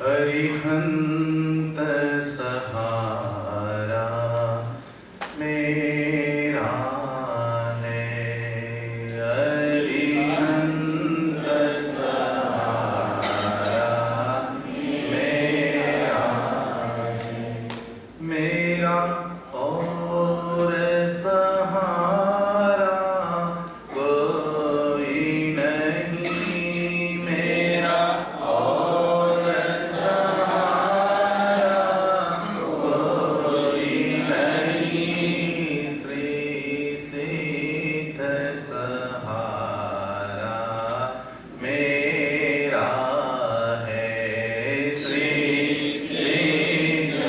अरिहंत सहारा मेरा है, अरिहंत सहारा मेरा है, मेरा और सहारा कोई नहीं, मेरा और सहारा कोई नहीं, श्री सिद्ध सहारा मेरा है, श्री सिद्ध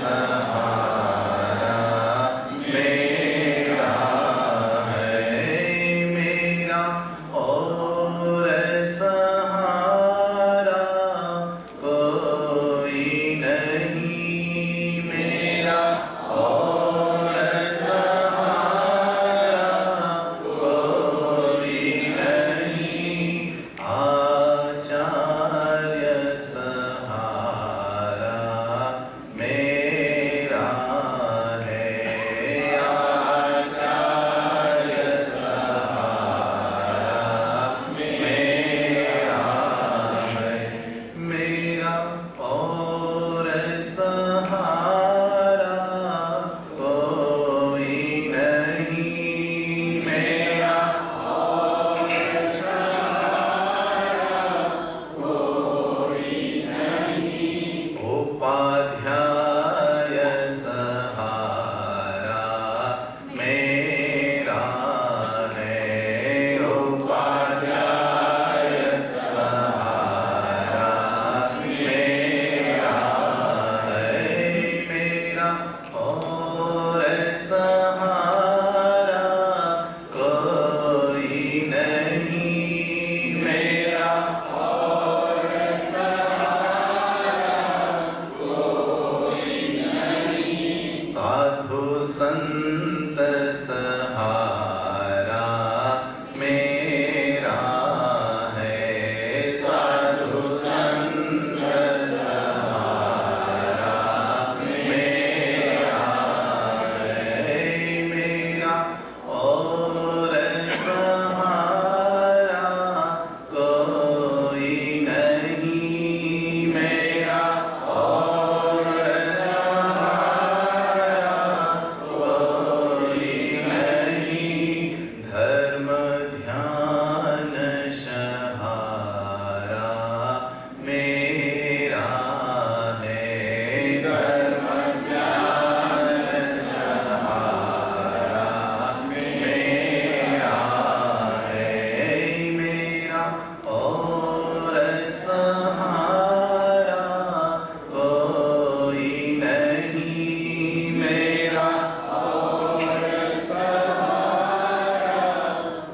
सहारा मेरा है, मेरा और सहारा कोई नहीं, मेरा और सहारा कोई नहीं, आचार्य सहारा मेरा है, आचार्य सहारा मेरा है, मेरा और सहारा कोई नहीं, मेरा और सहारा कोई नहीं, उपाध्याय सहारा मेरा है, उपाध्याय सहारा मेरा है, मेरा और सहारा कोई नहीं, मेरा और सहारा कोई नहीं, साधु संत सहारा मेरा है, साधु संत सहारा मेरा है, मेरा और सहारा कोई नहीं, मेरा और सहारा कोई नहीं, धर्म ध्यान सहारा मेरा है, धर्म ध्यान सहारा मेरा है, मेरा और सहारा कोई नहीं, मेरा और सहारा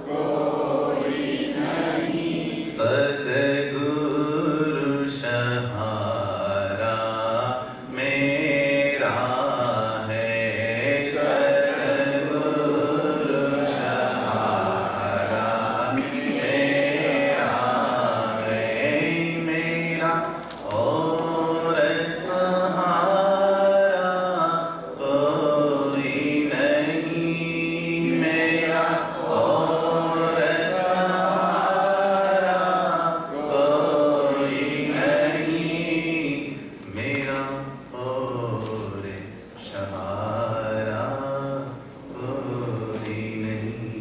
कोई नहीं, सद्गुरु सहारा मेरा है, सद्गुरु सहारा मेरा है, मेरा और सहारा कोई नहीं, मेरा और सहारा कोई नहीं, मेरा और सहारा कोई नहीं,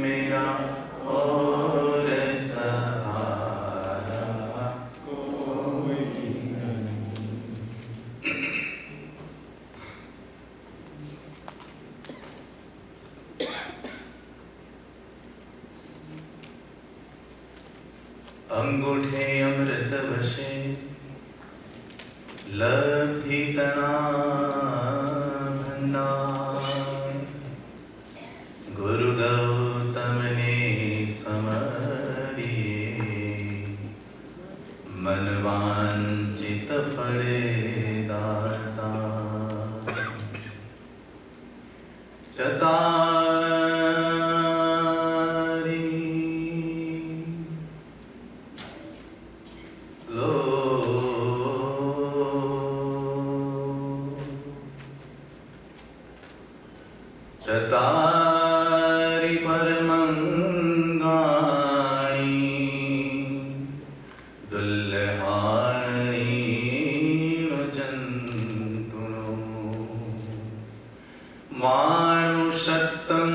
मेरा और सहारा कोई नहीं। अंगूठे अमृत वशे लब्धि तना भंडार, गुरु गौतम ने समरिए, मन वांछित फले दाता, चतारी चतारि परमंगाणी दुल्हाणी जंतुनो मानुषत्तं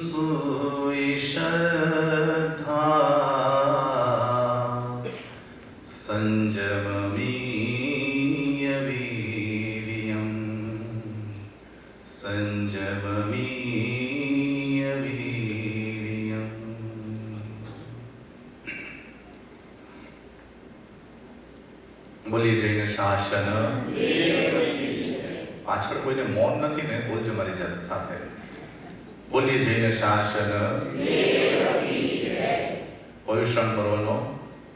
सुविशद्धा संजममीय वीर्यं संजममीय वीर्यं। બોલીએ જઈને શાસન પાછળ કોઈને મૌન નથી ને, બોલજો મારી સાથે, બોલીએ જઈને શાસન। પર્યુષણ પર્વનો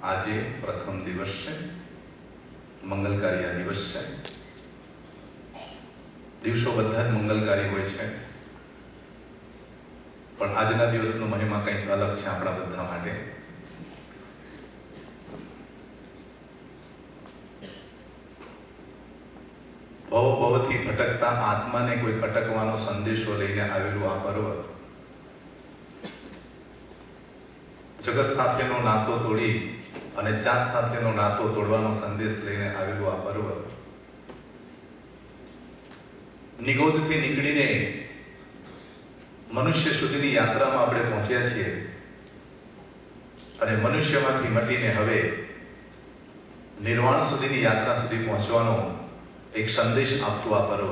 આજે પ્રથમ દિવસ છે, મંગલકારી આ દિવસ છે। દિવસો બધા જ મંગલકારી હોય છે, પણ આજના દિવસનો મહિમા કંઈક અલગ છે આપણા બધા માટે। ભવથી ભટકતા આત્માને કોઈ અટકવાનો સંદેશો લઈને આવેલું આ પર્વ, જગત સાથેનો નાતો તોડી અને જાત સાથેનો નાતો તોડવાનો સંદેશ લઈને આવેલું આ પર્વ, નિગોદથી નીકળીને મનુષ્ય સુધીની યાત્રામાં આપણે પહોંચ્યા છીએ અને મનુષ્યમાંથી મટીને હવે નિર્વાણ સુધીની યાત્રા સુધી પહોંચવાનો એક સંદેશ આપતું આ પર્વ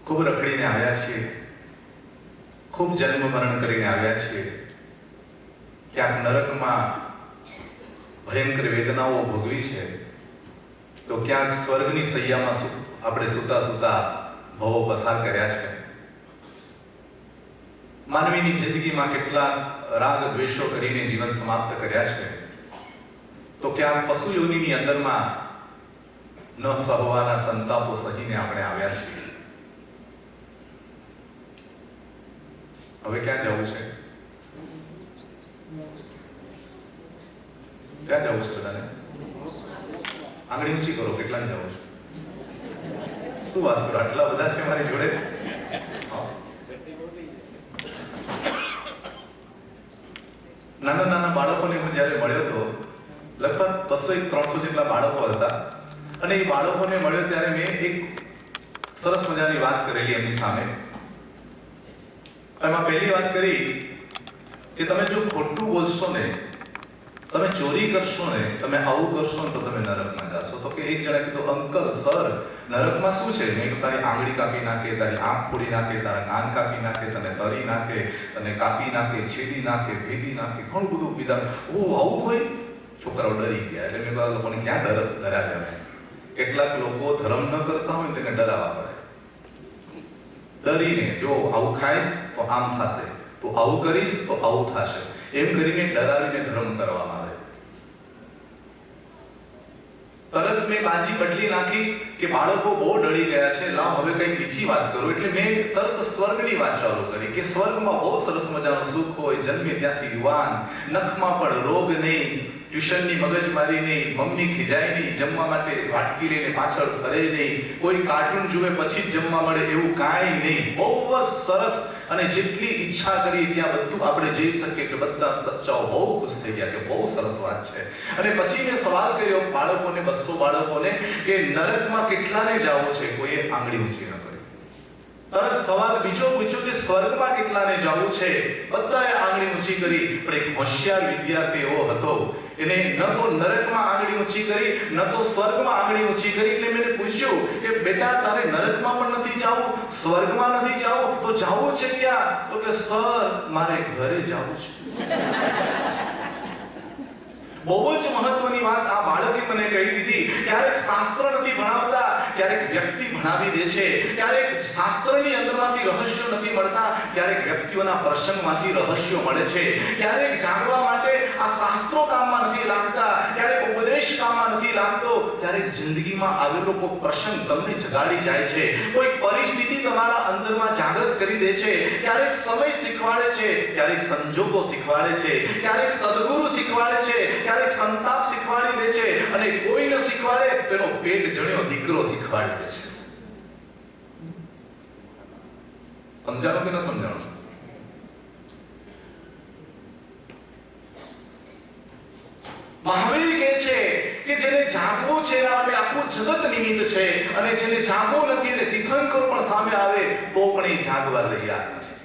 ખૂબ રખડીને આવ્યા છીએ, ખૂબ જન્મ મરણ કરીને આવ્યા છીએ, ક્યાંક નરકમાં ભયંકર વેદનાઓ ભોગવી છે, તો ક્યાંક સ્વર્ગની સૈયામાં આપણે સુતા સુતા ભવો પસાર કર્યા છે। માનવીની જિંદગીમાં કેટલા રાગ દ્વેષો કરીને જીવન સમાપ્ત કર્યા છે, તો ક્યાંક પશુ યોનિની અંદરમાં ન સહવાના સંતાપો સહીને આપણે આવ્યા છીએ। હવે ક્યાં જવું છે? ક્યાં જવું છે બધાને? આંગળી ઊંચી કરો, કેટલાને જવું છે? શું વાત કરો, આટલા બધા છે મારી જોડે? નાના નાના બાળકોને હું જ્યારે મળ્યો હતો, લગભગ 200-300 જેટલા બાળકો હતા, અને એ બાળકોને મળ્યો ત્યારે મેં એક સરસ મજાની વાત કરેલી એમની સામે। એમાં પહેલી વાત કરી કે તમે જો ખોટું બોલશો ને, તમે ચોરી કરશો ને, તમે આવું કરશો ને, તો તમે નરકમાં જાશો। તો કે એક જણા કીધું, અંકલ સર નરકમાં શું છે? મેં કીધું તારી આંગળી કાપી નાખે, તારી આંખ ફોડી નાખે, તારા કાન કાપી નાખે, તને તરી નાખે, તને કાપી નાખે, છેદી નાખે, ભેદી નાખે, ઘણું બધું કીધા। ઓ આવું હોય? છોકરાઓ ડરી ગયા। એટલે મેં બધા લોકોને ક્યાં ડરાવ્યા? કેટલાક લોકો ધર્મ ન કરતા હોય તેને ડરાવવા પડે, ડરીને જો આવું ખાઈશ તો આમ થશે, તો આવું કરીશ તો આવું થશે, એમ કરીને ડરાવીને ધર્મ કરવામાં આવે। તરત મેં બાજી બદલી નાખી કે બાળકો બહુ ડરી ગયા છે, લાવ હવે કઈ બીજી વાત કરું। એટલે મેં તરત સ્વર્ગની વાત ચાલુ કરી કે સ્વર્ગમાં બહુ સરસ મજાનું સુખ હોય, જન્મે ત્યાંથી યુવાન, નખમાં પણ રોગ નહીં, ટ્યુશનની મગજમારી નહીં, મમ્મી ખીજાય નહીં, જમવા માટે વાટકી લઈને પાછળ ફરે નહીં, કોઈ કાર્ટૂન જુએ પછી જ જમવા મળે એવું કાંઈ નહીં, બહુ જ સરસ। અને જેટલી ઈચ્છા કરી ત્યાં બધું આપણે જઈ શકીએ એટલે બધા બચ્ચાઓ બહુ ખુશ થઈ ગયા કે બહુ સરસ વાત છે। અને પછી મેં સવાલ કર્યો બાળકોને, 200 બાળકોને, કે નરકમાં કેટલાને જવું છે? કોઈએ આંગળી ઊંચી ન કરી। તરત સવાલ બીજો પૂછ્યો કે સ્વર્ગમાં કેટલાને જવું છે? બધાએ આંગળી ઊંચી કરી। પણ એક હોશિયાર વિદ્યાર્થી એવો હતો, એને ન તો નરકમાં આંગળી ઊંચી કરી, ન તો સ્વર્ગમાં આંગળી ઊંચી કરી। એટલે મેં પૂછ્યું કે બેટા તારે નરકમાં પણ નથી જાવું, સ્વર્ગમાં નથી જાવું, તો જાવું છે ક્યાં? તો કે સર મારે ઘરે જાવું છે। બહુ જ મહત્વની વાત આ બાળકે મને કહી દીધી। ક્યારેક શાસ્ત્ર નથી ભણાવતા, ક્યારેક વ્યક્તિ ભણાવી દે છે, ક્યારેક શાસ્ત્રની અંદરમાંથી રહસ્યો નથી મળતા, ક્યારેક વ્યક્તિઓના પ્રસંગમાંથી રહસ્યો મળે છે, ક્યારેક જાણવા માટે આ શાસ્ત્રો કામમાં નથી લાગતા, ક્યારેક ઉપદેશ કામમાં નથી લાગતો ત્યારે જિંદગીમાં આવેલો કોઈ પ્રસંગ તમને જગાડી જાય છે, કોઈ પરિસ્થિતિ તમારા અંદરમાં જાગૃત કરી દે છે. ક્યારેક સમય શીખવાડે છે, ક્યારેક સંજોગો શીખવાડે છે, ક્યારેક સદગુરુ શીખવાડે છે, ક્યારેક સંતાપ શીખવાડી દે છે, અને કોઈ ન શીખવાડે તેનો પેટ જણ્યો દીકરો શીખવાડી દે છે. સમજાણો કે ન સમજાણો? મહાવીર કહે છે કે જેને જાગવું છે એના માટે આખું જગત નિમિત્ત છે, અને જેને જાગવું નથી અને તીર્થંકર પણ સામે આવે તો પણ એ જાગવા તૈયાર નથી.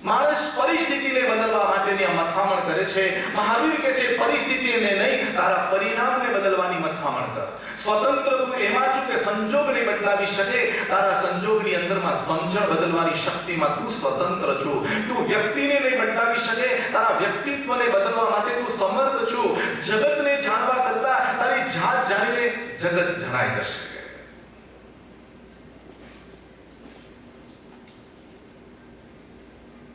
માણસ પરિસ્થિતિને બદલવા માટેની મથામણ કરે છે. મહાવીર કહે છે પરિસ્થિતિને નહીં, તારા પરિણામને બદલવાની મથામણ કર. સ્વતંત્ર તું એમાં છું કે સંજોગને બદલાવી શકે, તારા સંજોગની અંદરમાં સમજણ બદલવાની શક્તિમાં તું સ્વતંત્ર છું. તું વ્યક્તિને નહીં બદલાવી શકે, તારા વ્યક્તિત્વને બદલવા માટે તું સમર્થ છું. જગતને જાણવા કરતા તારી જાત જાણીને જગત જણાઈ જશે.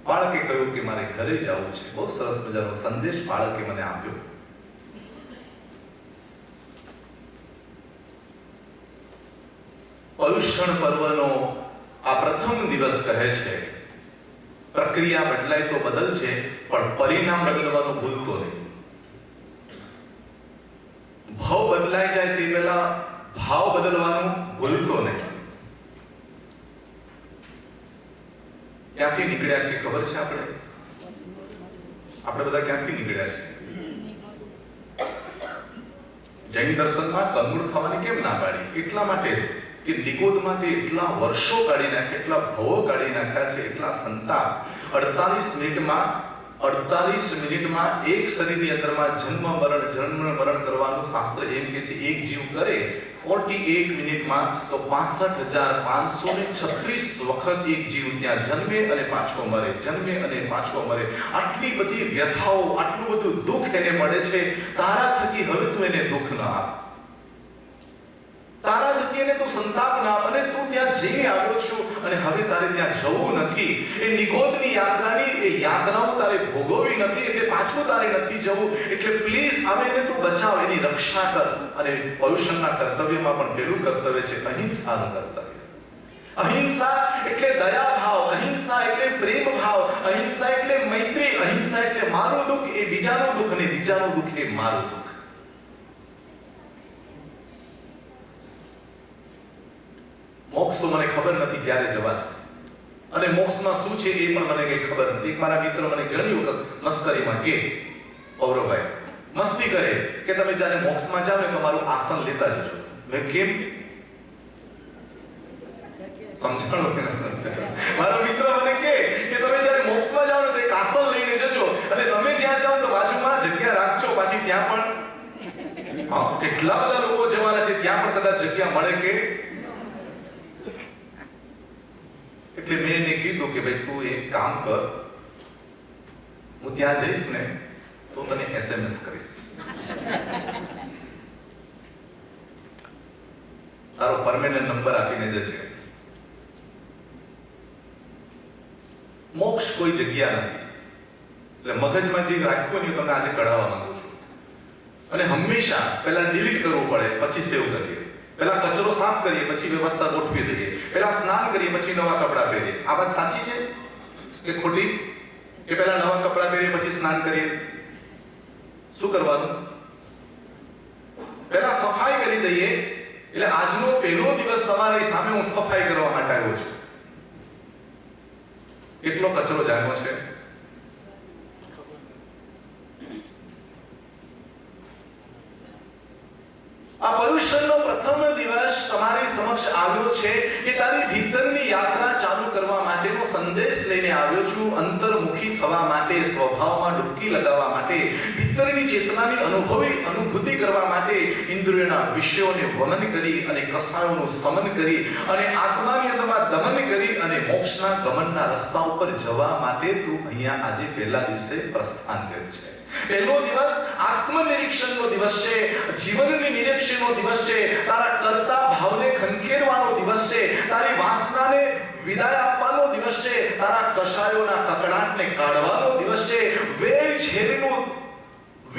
બાળકે કહ્યું કે મારે ઘરે જવું છે. બહુ સરસ મજાનો સંદેશ બાળકે મને આપ્યો. પર્યુષણ પર્વનો આ પ્રથમ દિવસ કહે છે પ્રક્રિયા બદલાય તો બદલશે, પણ પરિણામ બદલવાનું ભૂલતો નહીં. ભાવ બદલાઈ જાય તે પહેલા ભાવ બદલવાનું ભૂલતો નહીં. ક્યાંથી નીકળ્યા છે ખબર છે? આપણે બધા ક્યાંથી નીકળ્યા છે? જૈન દર્શનમાં કંગુળ ખાવાની કેમ ના પાડી? એટલા માટે કે નિગોદમાંથી એટલા વર્ષો કાઢી નાખ્યા, એટલા ભવો કાઢી નાખ્યા છે, એટલા સંતાપ. 48 મિનિટમાં એક શરીરની અંદરમાં જન્મ મરણ કરવાનું શાસ્ત્ર એમ કહે છે. એક જીવ કરે 48 મિનિટમાં તો 65,536 વખત એક જીવ ત્યાં જન્મે અને પાછો મરે, જન્મે અને પાછો મરે. આટલી બધી વ્યથાઓ, આટલું બધું દુઃખ એને મળે છે. તારા થકી હવે તું એને દુઃખ ન આપ, તારા થકી એને તું સંતાપ ના આપ. અને તું ત્યાં જઈને આવ્યો છું અને હવે તારે ત્યાં જવું નથી. એ નિગોદની યાત્રાની એ યાતનાઓ તારે ભોગવવી નથી, એટલે પાછું તારે નથી જવું. એટલે પ્લીઝ હવે એને તું બચાવ, એની રક્ષા કર. અને પર્યુષણના કર્તવ્યમાં પણ પેલું કર્તવ્ય છે અહિંસાનું કર્તવ્ય. અહિંસા એટલે દયા ભાવ, અહિંસા એટલે પ્રેમ ભાવ, અહિંસા એટલે મૈત્રી, અહિંસા એટલે મારું દુઃખ એ બીજાનું દુઃખ અને બીજાનું દુઃખ એ મારું દુઃખ. મોક્ષ તો મને ખબર નથી ક્યારે જવાશે, અને મોક્ષમાં શું છે એ પણ મને કઈ ખબર નથી. મારા મિત્રો મને ઘણી વખત મસ્કરીમાં કે પૌરવભાઈ મસ્તી કરે કે તમે જ્યારે મોક્ષમાં જાવ ને તમારું આસન લેતા જજો. મેં કેમ સમજાણો? મારો મિત્ર મને કે તમે જ્યારે મોક્ષમાં જાવ ને તો એક આસન લઈને જજો, અને તમે જ્યાં જાવ તો બાજુમાં જગ્યા રાખજો. પાછી ત્યાં પણ કેટલા બધા લોકો જવાના છે, ત્યાં પણ કદાચ જગ્યા મળે કે. એટલે મેં એને કીધું કે ભાઈ તું એક કામ કર, હું ત્યાં જઈશ ને તો તને SMS કરીશ, તારો પરમેનન્ટ નંબર આપીને જજે. મોક્ષ કોઈ જગ્યા નથી. એટલે મગજમાં જે રાખ્યું ને તમને આજે કઢાવવા માંગુ છું. અને હંમેશા પહેલા ડિલીટ કરવું પડે, પછી સેવ કરીએ. પહેલા કચરો સાફ કરીએ, પછી વ્યવસ્થા ગોઠવી દઈએ. પહેલા સ્નાન કરીએ, પછી નવા કપડાં પહેરીએ. આ વાત સાચી છે કે ખોટી? કે પહેલા નવા કપડાં પહેરીએ પછી સ્નાન કરીએ? શું કરવાનું? પહેલા સફાઈ કરી દઈએ. એટલે આજનો પહેલો દિવસ તમારી સામે હું સફાઈ કરવા માટે આવ્યો છું. કેટલો કચરો જાગ્યો છે? આ પર્યુષણનો પ્રથમ દિવસ તમારી સમક્ષ આવ્યો છે કે તારી ભીતરની યાત્રા ચાલુ કરવા માટેનો સંદેશ લઈને આવ્યો છું. અંતર્મુખી થવા માટે, સ્વભાવમાં ડૂબકી લગાવવા માટે, ભીતરની ચેતનાની અનુભૂતિ કરવા માટે ઇન્દ્રિયોના વિષયોને વમન કરી અને કસાયોનું સમન કરી અને આત્માની અંદરમાં દમન કરી અને મોક્ષના ગમનના રસ્તા ઉપર જવા માટે તું અહીંયા આજે પહેલા દિવસે પ્રસ્થાન કર્યું છે. પહેલો દિવસ આત્મનિરીક્ષણનો દિવસ છે, જીવનની નિરીક્ષણનો દિવસ છે, તારા કર્તા ભાવને ખંખેરવાનો દિવસ છે, તારી વાસનાને વિદાય આપવાનો દિવસ છે, તારા કષાયોના કકડાટને કાઢવાનો દિવસ છે. વેર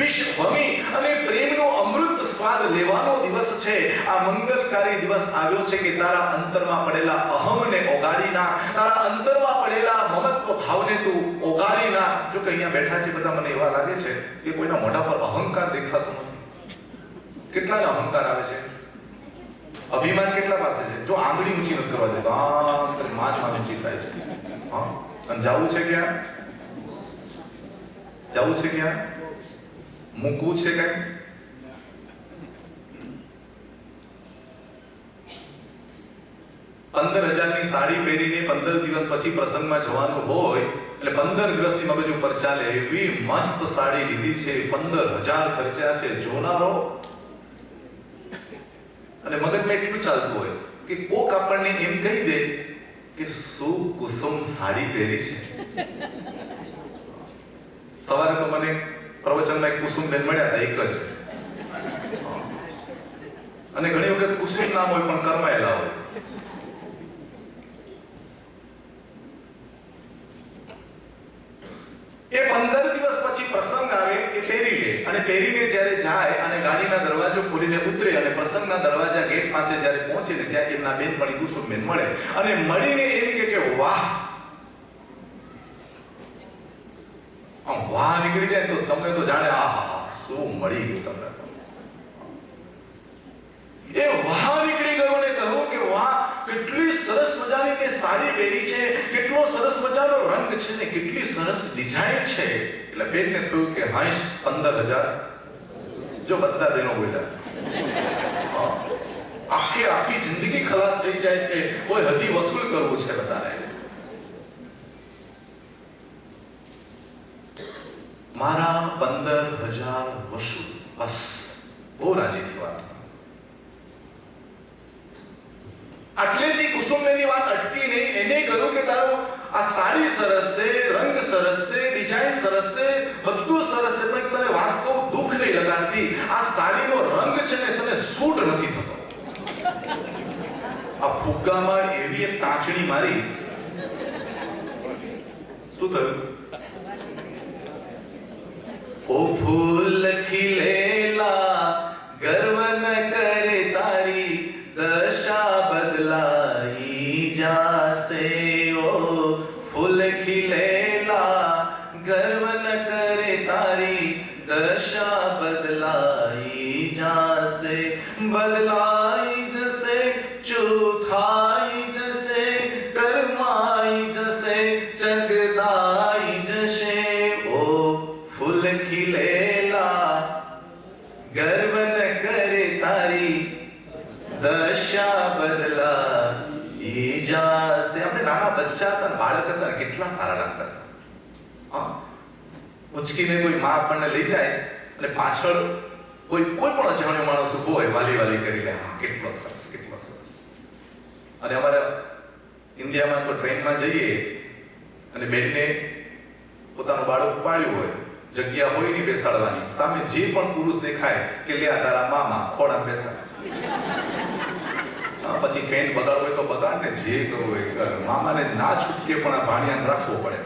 વિશ્વમી અને પ્રેમનો અમૃત સ્વાદ લેવાનો દિવસ છે. આ મંગલકારી દિવસ આવ્યો છે કે તારા અંતરમાં પડેલા અહમને ઓગાળી નાખ, તારા અંતરમાં પડેલા મમત્વ ભાવને તું ઓગાળી નાખ. જો કે અહીંયા બેઠા છે બધા, મને એવા લાગે છે કે કોઈના મોઢા પર અહંકાર દેખાતો નથી. કેટલાને અહંકાર આવે છે? અભિમાન કેટલા પાસે છે? જો આંગળી ઊંચી નથી કરવા દેતો, આમ કરી માન ઊંચી થાય છે. હા, અને જાવું છે ક્યાં? જાવું છે ક્યાં? મૂકવું છે કઈ? 15,000 ની સાડી પહેરીને 15 દિવસ પછી પ્રસંગમાં જવાનું હોય એટલે 15 દિવસની મગજ ઉપર ચાલે એવી મસ્ત સાડી લીધી છે, 15,000 ખર્ચ્યા છે. જોનારો અને મગજમાં એટલું ચાલતું હોય કે કોક આપણને એમ કહી દે કે શું કુસુમ સાડી પહેરી છે. સવારે તો મને પ્રવચનમાં એક કુસુમ બેન મળ્યા હતા, એક જ. અને ઘણી વખત કુસુમ નામ હોય પણ કરમાયેલા હોય. એ 15 દિવસ પછી પ્રસંગ આવે એ પહેરી લે અને પહેરીને જ્યારે જાય અને ગાડીના દરવાજો ખોલીને ઉતરે અને પ્રસંગના દરવાજા ગેટ પાસે જ્યારે પહોંચે ને ત્યાં એમના બેનપણી કુસુમબેન મળે અને મળીને એમ કે વાહ, આમ વાહ નીકળી જાય તો તમને તો જાણે આહા શું મળી ગયું તમને. એ વાહ નીકળી ગયો ને કહું કે વાહ, કેટલી સરસ મજાની તે સાડી પહેરી છે, કેટલો સરસ મજાનો રંગ છે ને કેટલી સરસ ડિઝાઇન છે. એટલે બેનને થયું કે હાઈશ 15,000. જો બધા બહેનો બોલ્યા, આખી જિંદગી ખલાસ થઈ જાય છે, કોઈ હજી વસૂલ કરવું છે બધાને. મારા 15,000 વસૂલ, બસ. બહુ રાજી થયા. આટલેથી કુસુમબેનની વાત અટકી નહીં, એને કહ્યું કે તારો આ સાડી સરસ છે, રંગ સરસ છે, ડિઝાઇન સરસ છે, બધું સરસ છે, પણ તને વાત કહું, દુઃખ નહીં લગાડતી, આ સાડીનો રંગ છે ને તને સૂટ નથી થતો. આ ફુગ્ગામાં એવી એક તાંચણી મારી. શું થયું? ઓ ફૂલ ખીલેલા ગર્વ ન કરે તારી દશા બદલાઈ જાશે. ઓ ફૂલ ખીલેલા ગર્વ ન કરે તારી દશા બદલાઈ જાશે. બદલાઈ જશે, ચોખાઈ જશે, કરમાઈ જશે, ચગદાઈ જશે. ઓ ફૂલ ખીલેલા ગર્વ ન કરે તારી દશા બદલાઈ જાશે. આપણે નાના બચ્ચા હતા, બાળક હતા, કેટલા સારા લાગતા. હા, ઉચકીને કોઈ માં આપણને લઈ જાય અને પાછળ કોઈ પણ અજાણ્યો માણસ ઉભો હોય, વાલી કરી લે, હા કેટલો સરસ, કેટલો સરસ. અને અમારા ઇન્ડિયામાં તો ટ્રેનમાં જઈએ અને બેનને પોતાનું બાળક ઉપાડ્યું હોય, જગ્યા હોય નહીં બેસાડવાની, સામે જે પણ પુરુષ દેખાય કે લે આ તારા મામા, ખોડા બેસાડ. પછી પેન્ટ બગાડવું હોય તો બગાડ ને, જે કરવું હોય કર. મામાને ના છૂટકે પણ આ ભાણિયાને રાખવો પડે.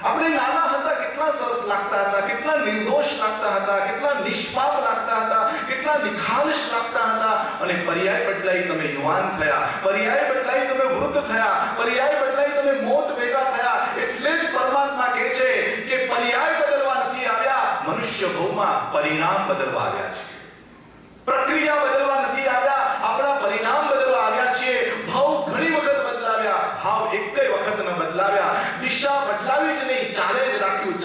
આપણે નાના હતા કેટલા સરસ લાગતા હતા, કેટલા નિર્દોષ લાગતા હતા, કેટલા નિષ્પાપ લાગતા હતા, કેટલા નિખાલસ લાગતા હતા. અને પર્યાય બદલાઈ તમે યુવાન થયા, પર્યાય બદલાઈ તમે વૃદ્ધ થયા, પર્યાય બદલાઈ તમે મોત ભેગા થયા. એટલે જ પરમાત્મા કહે છે કે પર્યાય બદલવા નથી આવ્યા, મનુષ્ય ભવમાં પરિણામ બદલવા આવ્યા છે. પ્રક્રિયા બદલવા નથી આવ્યા, આપણા પરિણામ બદલવા આવ્યા છીએ. ભાવ ઘણી વખત બદલાવ્યા, ભાવ એકય વખત ન બદલાવ્યા. દિશા બદલાવી જ નહીં, ચાલે જ રાખ્યું,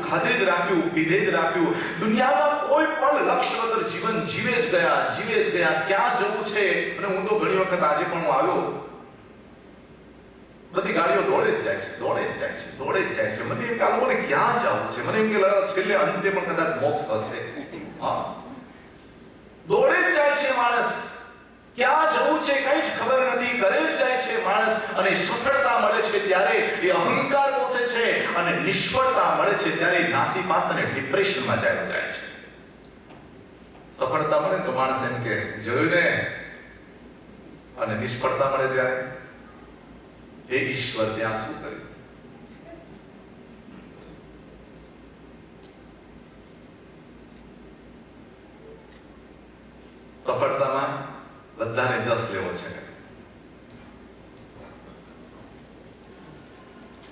ખાધે જ રાખ્યું, પીધે જ રાખ્યું. દુનિયામાં કોઈ પણ લક્ષ્ય વગર જીવન જીવે જ ગયા. ક્યાં જવું છે? અને હું તો ઘણી વખત આજે પણ હું આવ્યો, બધી ગાડીઓ દોડે જ જાય છે. મને એમ કે આ લોકોને ક્યાં જવું છે? મને એમ કે છેલ્લે અંતે પણ કદાચ મોક્ષ હશે. હા, દોડે જ જાય છે માણસ. ક્યાં જવું છે કઈ જ ખબર નથી, કરે જ જાય છે માણસ. અને સફળતા મળે છે ત્યારે એ અહંકાર પોસે છે, અને નિષ્ફળતા મળે છે ત્યારે નાસીપાસ અને ડિપ્રેશનમાં જાય છે. સફળતા મળે તો માણસ એમ કે જોયું ને, અને નિષ્ફળતા મળે ત્યારે હે ઈશ્વર ત્યાં શું કર્યું? સફળતામાં બધાને જસ લેવો છે,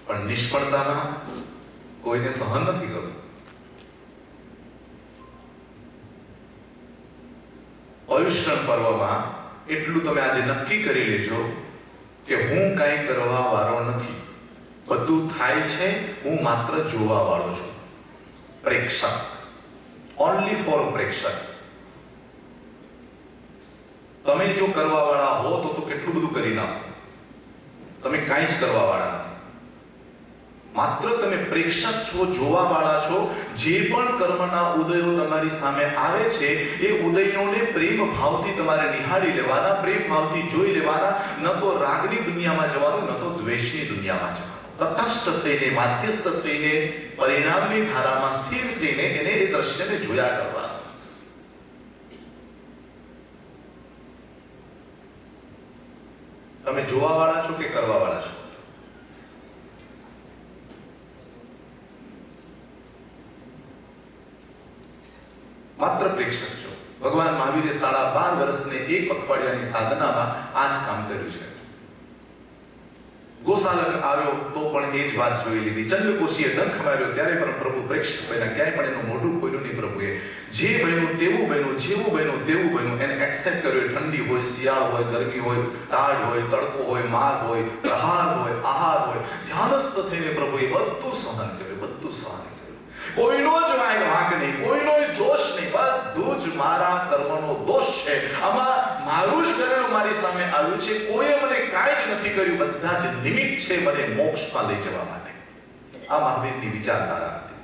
પણ નિષ્ફળતામાં કોઈને સહન નથી કરવું. પર્યુષણ પર્વમાં એટલું તમે આજે નક્કી કરી લેજો કે હું કાંઈ કરવા વાળો નથી, બધું થાય છે, હું માત્ર જોવા વાળો છું, પ્રેક્ષક, ઓનલી ફોર પ્રેક્ષક. તમે જો કરવા વાળા હો તો કેટલું બધું કરી નાખો, તમે કાંઈ જ કરવા વાળા નથી, માત્ર તમે પ્રેક્ષક છો, જોવા વાળા છો. જે પણ કર્મના ઉદયો તમારી સામે આવે છે એ ઉદયોને પ્રેમ ભાવથી તમારે નિહાળી લેવાના, પ્રેમ ભાવથી જોઈ લેવાના. ન તો રાગની દુનિયામાં જવાનું, ન તો દ્વેષની દુનિયામાં જવાનું. તટસ્થ થઈને, માધ્યસ્થ થઈને, પરિણામની ધારામાં સ્થિર થઈને એને એ દ્રશ્યને જોયા કરવાના. તમે જોવા વાળા છો કે કરવા વાળા છો? માત્ર પ્રેક્ષક છો. ભગવાન મહાવીરે 12.5 વર્ષને એક અઠવાડિયાની સાધનામાં આ જ કામ કર્યું છે. ગોસાલક આવ્યો તો પણ એ જ વાત જોઈ લીધી. ચંદ્રકોશીએ ડંખ માર્યો ત્યારે પણ પ્રભુ પ્રેક્ષક બન્યા, ક્યાંય પણ એનું મોઢું ખોલ્યું નહીં. પ્રભુએ જે બન્યું તેવું બન્યું, જેવું બન્યું તેવું બન્યું, એને એક્સેપ્ટ કર્યો. ઠંડી હોય, શિયાળ હોય, ગરમી હોય, ટાઢ હોય, તડકો હોય, માર હોય, પ્રહાર હોય, આહાર હોય, ધ્યાનસ્થ થઈને પ્રભુએ બધું સહન કર્યું, બધું સહન કર્યું. કોઈનો જ વાંક નહીં, કોઈનો દોષ નહીં, બધું જ મારા કર્મનો દોષ છે. આમાં મારું જ કરેલું મારી સામે આવ્યું છે, કોઈએ મને કાંઈ જ નથી કર્યું, બધા જ નિમિત્ત છે મને મોક્ષમાં લઈ જવા માટે. આ મહાવીરની વિચારધારા હતી.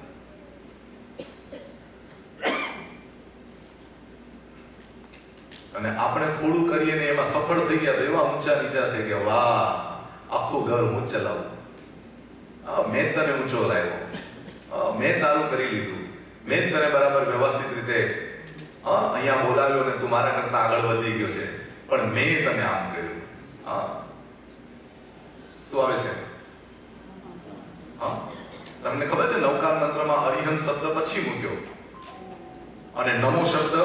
અને આપણે થોડું કરીએ ને એમાં સફળ થઈ ગયા તો એવા ઊંચા નીચા થઈ ગયા, વાહ આખું ઘર હું ચલાવું, મેં તને ઊંચો લાવ્યો, મેં તારું કરી લીધું, મેં તને બરાબર વ્યવસ્થિત રીતે અહીંયા બોલાવ્યો ને તું મારા કરતા આગળ વધી ગયો છે, પણ મેં તને આમ કર્યું. શું આવે છે? તમને ખબર છે નવકાર મંત્રમાં અરિહંત શબ્દ પછી મૂક્યો અને નમો શબ્દ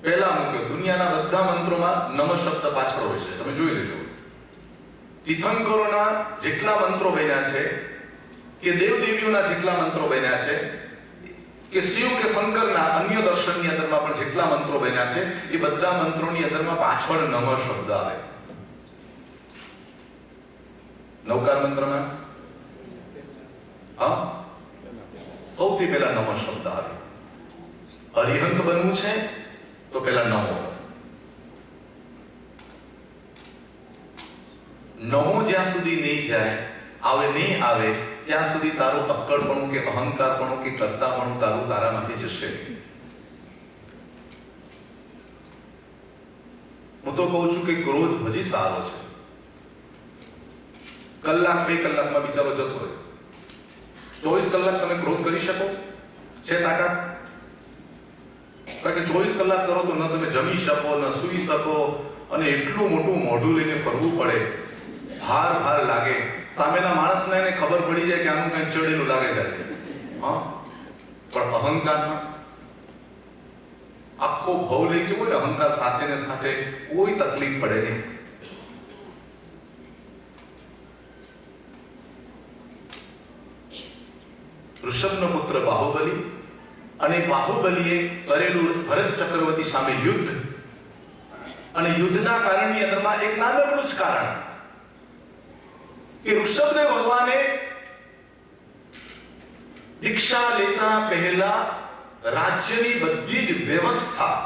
પહેલા મૂક્યો. દુનિયાના બધા મંત્રોમાં નમ શબ્દ પાછળ હોય છે, તમે જોઈ લેજો. તીર્થંકરોના જેટલા મંત્રો બન્યા છે, કે દેવદેવીઓના જેટલા મંત્રો બન્યા છે, કે શિવ કે શંકરના અન્ય દર્શનની અંદરમાં પણ જેટલા મંત્રો બન્યા છે, એ બધા મંત્રોની અંદરમાં પાછળ નમ શબ્દ આવે. નવકાર મંત્રમાં સૌથી પહેલા નમ શબ્દ આવે. અરિહંત બનવું છે તો પહેલા નમો. નમો જ્યાં સુધી નહીં જાય, આવે નહીં આવે ત્યાં સુધી તારું અક્કડપણું કે અહંકારપણું કે કર્તાપણું તારું તારામાંથી જશે. હું તો કહું છું કે ક્રોધ હજી સારો છે. કલાક 2 કલાકમાં બિચારો જતો રહે. 24 કલાક તમે ક્રોધ કરી શકો? છે તાકાત? કારણ કે 24 કલાક કરો તો ન તમે જમી શકો, ન સૂઈ શકો, અને એટલું મોટું મોઢું લઈને ફરવું પડે, ભાર લાગે. સામેના માણસને એને ખબર પડી જાય કે આનું કંઈ ચડેલું લાગે છે. પણ અહંકારમાં આખો ભાવ લઈ જવો ને, અહંકાર સાથે ને સાથે કોઈ તકલીફ પડે નહીં. ઋષભનો પુત્ર બાહુબલી, અને બાહુબલીએ કરેલું ભરત ચક્રવર્તી સામે યુદ્ધ, અને યુદ્ધના કારણની અંદરમાં એક નાનકડું જ કારણ કે ઋષભદેવ ભગવાને દીક્ષા લેતા પહેલા રાજ્યની બધી જ વ્યવસ્થા,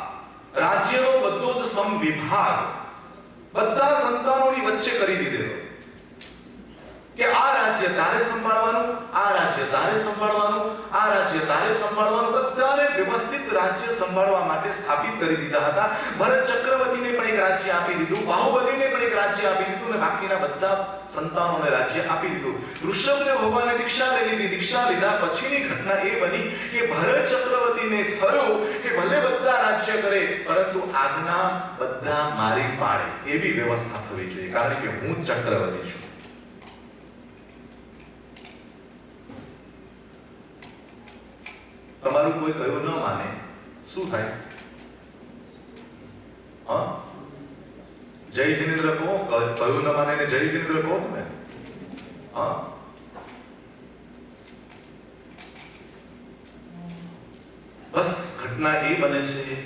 રાજ્યનો બધો જ સમવિભાગ બધા સંતાનોની વચ્ચે કરી દીધેલો કે આ રાજ્ય તારે સંભાળવાનું, આ રાજ્ય તારે સંભાળવાનું, આ રાજ્ય તારે સંભાળવાનું. બધાને વ્યવસ્થિત રાજ્ય સંભાળવા માટે સ્થાપિત કરી દીધા હતા. ભરત ચક્રવર્તીને પણ એક રાજ્ય આપી દીધું, બાહુબલીને પણ એક રાજ્ય આપી દીધું, અને બાકીના બધા સંતાનોને રાજ્ય આપી દીધું. ઋષભદેવ ભગવાને દીક્ષા લઈ લીધી. દીક્ષા લીધા પછીની ઘટના એ બની કે ભરત ચક્રવર્તીને થયું કે ભલે બધા રાજ્ય કરે પરંતુ આજ્ઞા બધા મારી પાડે એવી વ્યવસ્થા થવી જોઈએ, કારણ કે હું ચક્રવર્તી છું. તમારું કોઈ કહ્યું ન માને શું થાય? જય જિનેન્દ્ર કહો, કયું ન માને જય જિનેન્દ્ર કહો તમે. હા, બસ ઘટના એ બને છે,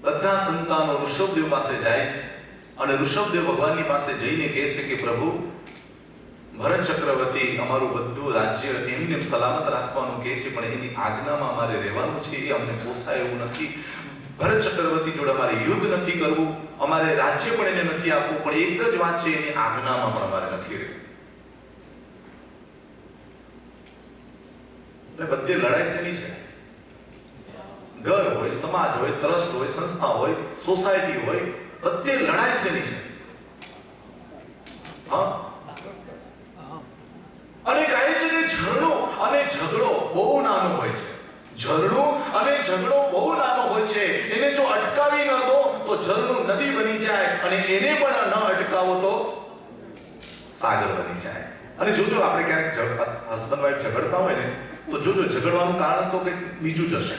બધા સંતાનો ઋષભદેવ પાસે જાય છે અને ઋષભદેવ ભગવાનની પાસે જઈને કહે છે કે પ્રભુ, ભરત ચક્રવર્તી અમારું બધું રાજ્ય એમને સલામત રાખવાનું કહે છે, પણ એની આજ્ઞામાં અમારે રહેવાનું છે, એ અમને પોસાય એવું નથી. ભરત ચક્રવર્તી જોડે અમારે યુદ્ધ નથી કરવું, અમારે રાજ્ય પણ એને નથી આપવું, પણ એક જ વાત છે, એની આજ્ઞામાં પણ અમારે નથી રહેવું. બધે લડાઈ શેની છે? ઘર હોય, સમાજ હોય, ટ્રસ્ટ હોય, સંસ્થા હોય, સોસાયટી હોય, બધે લડાઈ શેની છે? હા, અને કહે છે કે ઝઘડો અને ઝઘડો બહુ નાનો હોય છે. ઝઘડો અને ઝઘડો બહુ નાનો હોય છે, એને જો અટકાવી ન દો તો ઝરણું નદી બની જાય, અને એને પણ ન અટકાવો તો સાગર બની જાય. અને જોજો આપણે ક્યારેક હસબન્ડ વાઈફ ઝઘડતા હોય ને, તો જોજો ઝઘડવાનું કારણ તો કંઈક બીજું જ હશે.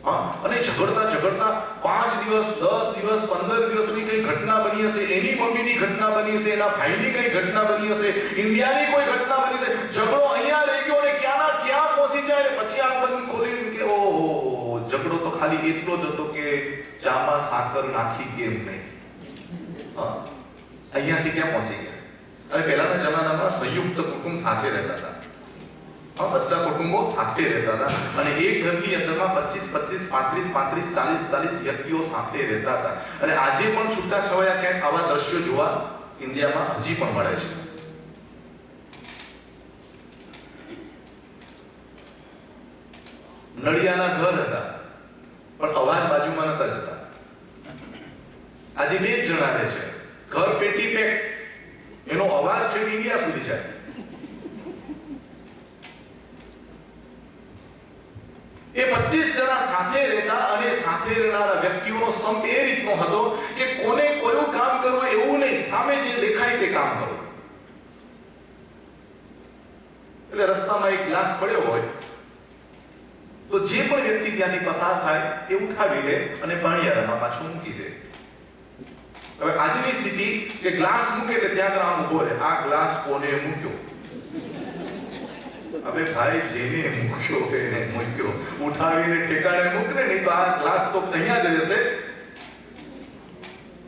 હા, અને ઝઘડતા 5 દિવસ, 10 દિવસ, 15 દિવસની કઈ ઘટના બની હશે, એની મમ્મીની ઘટના બની હશે, એના ભાઈની કઈ ઘટના બની હશે, ઇન્ડિયાની કોઈ ઘટના બની હશે, ઝઘડો અહીંયા રહી ગયો અને ક્યાંના ક્યાં પહોંચી જાય, ને પછી આ બંધ ખોલીને કે ઓહો, ઝઘડો તો ખાલી એટલો જ હતો કે ચામાં સાકર નાખી કેમ નહીં. હા, અહીંયાથી ક્યાં પહોંચી ગયા? અને પહેલાના જમાનામાં સંયુક્ત કુટુંબ સાથે રહેતા હતા. બધા કુટુંબો સાથે રહેતા હતા, અને એક ઘરની અંદરમાં 25, 35, 40 વ્યક્તિઓ સાથે રહેતા હતા. અને આજે પણ છૂટાછવાયા ક્યાંક આવા દ્રશ્યો જોવા ઇન્ડિયામાં હજી પણ મળે છે. નડિયાના ઘર હતા, પણ અવાજ બાજુમાં નતા જતા. આજે 2 જ જણા રહે છે, ઘર પેટી પેક, એનો અવાજ છે ઇન્ડિયા સુધી જાય. એ 25 જણા સાથે રહેતા, અને સાથે રહેનારા વ્યક્તિઓનો સંપ એ રીતનો હતો કે કોને કયું કામ કરવું એવું નહીં, સામે જે દેખાય તે કામ કરવું. એટલે રસ્તામાં એક ગ્લાસ પડ્યો હોય તો જે પણ વ્યક્તિ ત્યાંથી પસાર થાય એ ઉઠાવી લે અને પાણીયારામાં પાછું મૂકી દે. હવે આજની સ્થિતિ કે ગ્લાસ મૂકે એટલે ત્યાં આમ ઉભો રહે, આ ગ્લાસ કોને મૂક્યો? હવે ભાઈ, જેને મૂક્યો એને મૂક્યો, ઉઠાવીને ઠેકાણે મૂકને, નહીં તો આ ગ્લાસ તો અહીંયા જ રહેશે.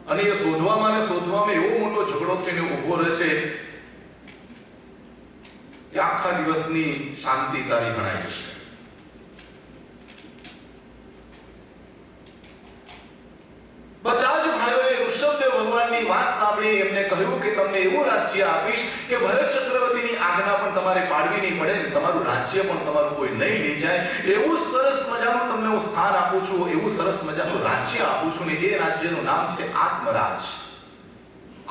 અને એ શોધવામાં એવો મોટો ઝઘડો થઈને ઉભો રહેશે કે આખા દિવસની શાંતિ તારી ગણાઈ જશે. બધા જ ભાઈઓએ ઋષભદેવ ભગવાનની વાત સાંભળી એમને કહ્યું કે તમને એવું રાજ્ય આપીશ કે ભરત ચક્રવર્તીની આજ્ઞા પણ તમારે પાડવી નહીં પડે, તમારું રાજ્ય પણ તમારું કોઈ નહીં લઈ જાય. એવું સરસ મજાનું તમને હું સ્થાન આપું છું, એવું સરસ મજાનું રાજ્ય આપું છું, ને એ રાજ્યનું નામ છે આત્મરાજ.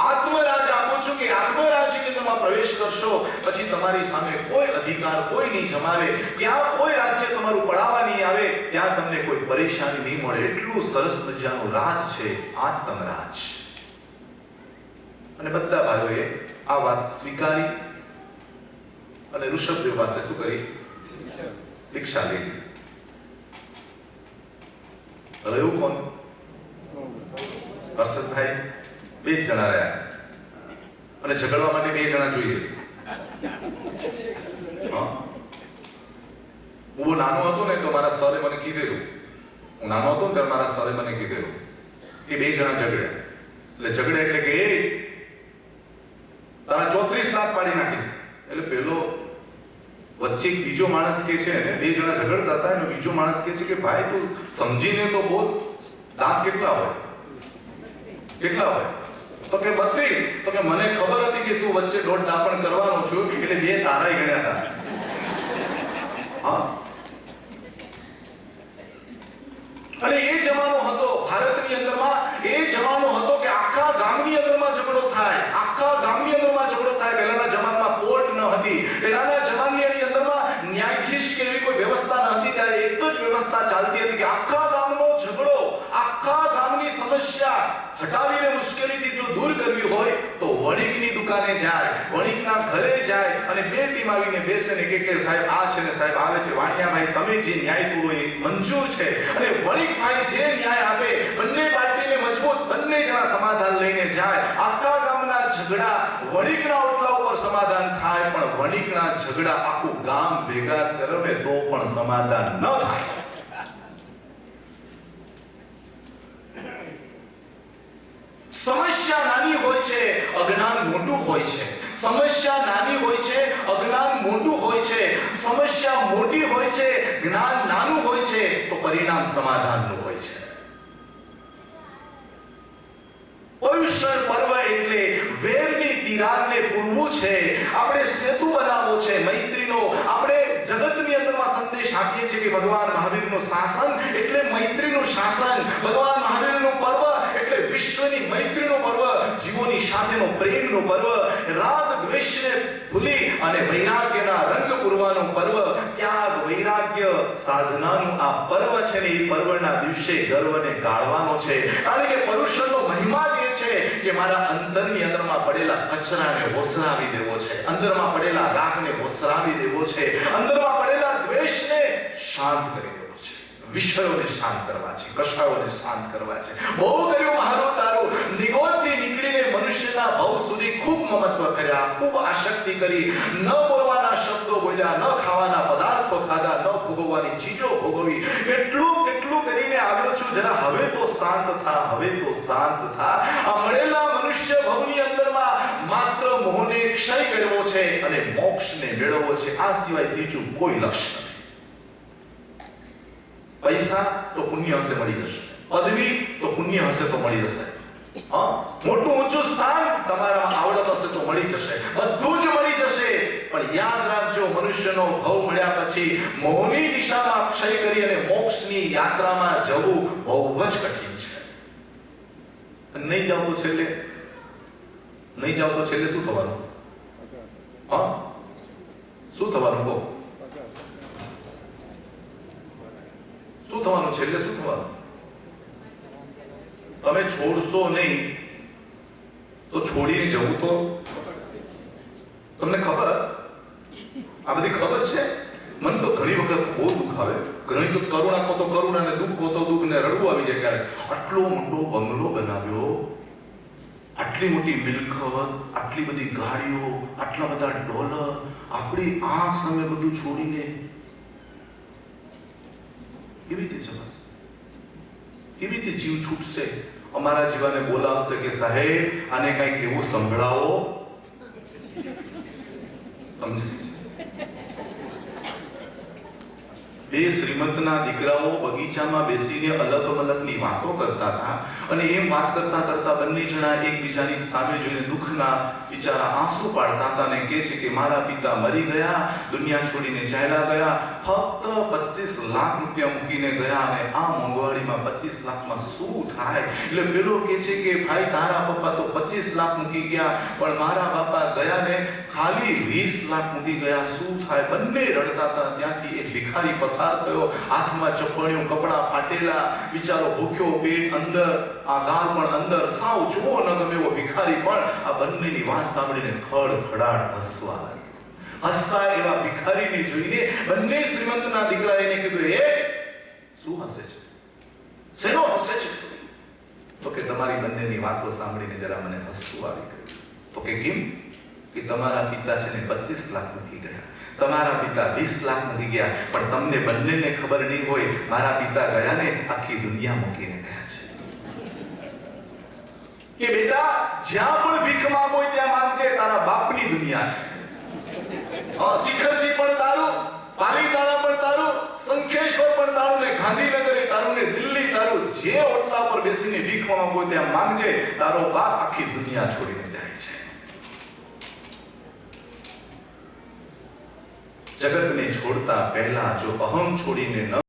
આત્મરાજ આપું છું કે આત્મરાજની તમે પ્રવેશ કરશો પછી તમારી સામે કોઈ અધિકાર કોઈ નહીં જમાવે, ત્યાં કોઈ રાજ્ય તમારું પડાવવા નહીં આવે, ત્યાં તમને કોઈ પરેશાની નહીં મળે. એટલું સરસ મજાનું રાજ છે આત્મરાજ. અને બધા ભાઈઓએ આ વાત સ્વીકારી અને ઋષભદેવ પાસે શું કરી? દીક્ષા લઈ લીધી. રહ્યું કોણ? હર્ષદભાઈ 2 જ જણા રહ્યા, અને ઝઘડવા માટે 2 જણા જોઈએ. હું બહુ નાનો હતો ને તો મારા સરે મને કીધેલું, હું નાનો હતો ને ત્યારે મારા સરે મને કીધેલું કે 2 જણા ઝઘડ્યા. એટલે ઝઘડ્યા એટલે કે એ તારા 34 લાખ પાડી નાખીશ. એટલે પેલો વચ્ચે એક બીજો માણસ કે છે ને, 2 જણા ઝઘડતા હતા, અને બીજો માણસ કે છે કે ભાઈ તું સમજીને તો બોલ, દાંત કેટલા હોય? કેટલા હોય? તો કે 32. તો કે મને ખબર હતી કે તું વચ્ચે 1.5 દાપણ કરવાનો છું, એટલે 2 તારાય ગણ્યા હતા. હા, અને એ જમાનો હતો ભારતની અંદરમાં, એ જમાનો હતો કે આખા ગામની અંદરમાં ઝઘડો થાય, આખા ગામની અંદરમાં ઝઘડો થાય. પહેલાના જમાનામાં કોર્ટ ન હતી, પહેલાના જમાનાની અંદરમાં ન્યાયાધીશ કે એવી કોઈ વ્યવસ્થા ન હતી. ત્યારે એક જ વ્યવસ્થા ચાલતી હતી કે આખા ગામનો ઝઘડો, આખા ગામની સમસ્યા હટાવીને મુશ્કેલીથી જો દૂર કરવી હોય તો વણિકની દુકાને જાય, વણિકના ઘરે જાય, અને 2 ટીમ આવીને બેસે ને કે સાહેબ આ છે ને સાહેબ આવે છે, વાણિયાભાઈ તમે જે ન્યાય પૂરો એ મંજૂર છે, અને વણિકભાઈ જે ન્યાય આપે બંને પાર્ટીને લઈને જાય, આખા ગામના ઝઘડા વણિકના ઓટલા ઉપર સમાધાન થાય, પણ વણિકના ઝઘડા આખું ગામ ભેગા કરે તો પણ સમાધાન ન થાય. સમસ્યા નાની હોય છે, અજ્ઞાન મોટું હોય છે. સમસ્યા નાની હોય છે, અજ્ઞાન મોટું હોય છે. સમસ્યા મોટી હોય છે, જ્ઞાન નાનું હોય છે, તો પરિણામ સમાધાનનું હોય છે. પયુષણ પર્વ એટલે વેરની તિરાડને પૂરવું છે. આપણે સેતુ બનાવવો છે મૈત્રીનો. આપણે જગતની અંદરમાં સંદેશ આપીએ છીએ કે ભગવાન મહાવીરનું શાસન એટલે મૈત્રીનું શાસન. ભગવાન મહાવીરનું પર્વ એટલે વિશ્વની મૈત્રીનું પર્વ, જીવોની સાથેનો પ્રેમનું પર્વ, રાગ દ્વેષને ભૂલી અને વૈરાગ્યના રંગ પૂરવાનું પર્વ, ત્યાગ વૈરાગ્ય સાધનાનું આ પર્વ છે ને એ પર્વના દિવસે ગર્વને ગાળવાનો છે. કારણ કે પરુષણનો મહિમા જ એ છે કે મારા અંતરની અંદરમાં પડેલા કચરાને ઓસરાવી દેવો છે, અંદરમાં પડેલા રાગને ઓસરાવી દેવો છે, અંદરમાં પડેલા દ્વેષને શાંત કરી દેવો છે, વિષયોને શાંત કરવા છે, કષાયોને શાંત કરવા છે. બહુ કર્યું મારું તારું, નિગોદથી નીકળીને મનુષ્યના ભવ સુધી ખૂબ મમત્વ કર્યા, ખૂબ આસક્તિ કરી, ન બોલવાના શબ્દો બોલ્યા, ન ખાવાના પદાર્થો ખાધા, ન ભોગવવાની ચીજો ભોગવી. કેટલું કરીને આવ્યો છું, જરા હવે તો શાંત થા, હવે તો શાંત થા. આ મળેલા મનુષ્ય ભવની અંદરમાં માત્ર મોહને ક્ષય કરવો છે અને મોક્ષને મેળવવો છે. આ સિવાય બીજું કોઈ લક્ષ્ય નથી. પૈસા તો પુણ્ય હશે મળી જશે, પદવી તો પુણ્ય હશે તો મળી જશે, મોટું ઊંચું સ્થાન તમારામાં આવડત હશે તો મળી જશે, બધું જ મળી જશે. પણ યાદ રાખજો, મનુષ્યનો ભવ મળ્યા પછી મોહની દિશામાં ક્ષય કરી અને મોક્ષની યાત્રામાં જવું બહુ જ કઠિન છે. નહીં જાવ તો છેલ્લે શું થવાનું? શું થવાનું કહો? શું થવાનું છેલ્લે? શું થવાનું? તમે છોડશો નહીં તો છોડીને જવું તો તમને ખબર, આ બધી ખબર છે. મને તો ઘણી વખત બહુ દુઃખ આવે, ઘણી તો કરુણા કહો તો કરુણા ને દુઃખ કહો તો દુઃખ ને રડવું આવી જાય. ક્યારે આટલો મોટો બંગલો બનાવ્યો, આટલી મોટી મિલકત, આટલી બધી ગાડીઓ, આટલા બધા ડોલર, આપણી આંખ સામે બધું છોડીને કેવી રીતે જવાશે? કેવી રીતે જીવ છૂટશે? અમારા જીવાને બોલાવશે કે સાહેબ આને કંઈક એવું સંભળાવો. સમજી બે શ્રીમંતના દીકરાઓ બગીચામાં બેસીને અલગ મલકની વાતો કરતા હતા અને એમ વાત કરતા કરતા બંને જણા એકબીજાની સામે જોઈને દુઃખના બિચારા આંસુ પાડતા હતા અને કહે છે કે મારા પિતા મરી ગયા, દુનિયા છોડીને ચાલ્યા ગયા, ફક્ત 25 લાખ રૂપિયા મૂકીને ગયા અને આ મોંઘવારીમાં 25 લાખમાં શું થાય? એટલે પેલો કહે છે કે ભાઈ તારા પપ્પા તો 25 લાખ મૂકી ગયા, પણ મારા બાપા ગયા ને ખાલી 20 લાખ મૂકી ગયા, શું થાય? બંને રડતા હતા. ત્યાંથી એક ભિખારી પસાર થયો, હાથમાં ચપ્પણીઓ, કપડા ફાટેલા, બિચારો ભૂખ્યો પેટ, અંદર આ ગાલ પણ અંદર, સાવ જોવો ન ગમે એવો ભિખારી પણ આ બંનેની વાત સાંભળીને ખડખડાટ હસવા લાગ્યો. હસતા એવા ભિખારીને જોઈને બંને શ્રીમંતના દીકરા એને કીધું, એ શું હસે છે? શેનો હસે છે? તો કે તમારી બંનેની વાતો સાંભળીને જરા મને હસવું આવી ગયું. તો કે કેમ? કે તમારા પિતા છે ને 25 લાખ મૂકી ગયા, તમારા પિતા 20 લાખ મૂકી ગયા, પણ તમને બંનેને ખબર નહીં હોય મારા પિતા ગયા ને આખી દુનિયા મૂકીને ગયા છે. કે બેટા જ્યાં પણ ભીખ માંગો ત્યાં માંગજે, તારા બાપની દુનિયા છે. શિખરજી પણ તારું, પાલીતાણા પણ તારું, શંખેશ્વર પણ તારું, ને ગાંધીનગર એ તારું, ને દિલ્હી તારું. જે ઓટલા પર બેસીને ભીખ માંગો ત્યાં માંગજે, તારો બાપ આખી દુનિયા છોડીને જાય છે. જગતને છોડતા પહેલા જો અહમ છોડીને ન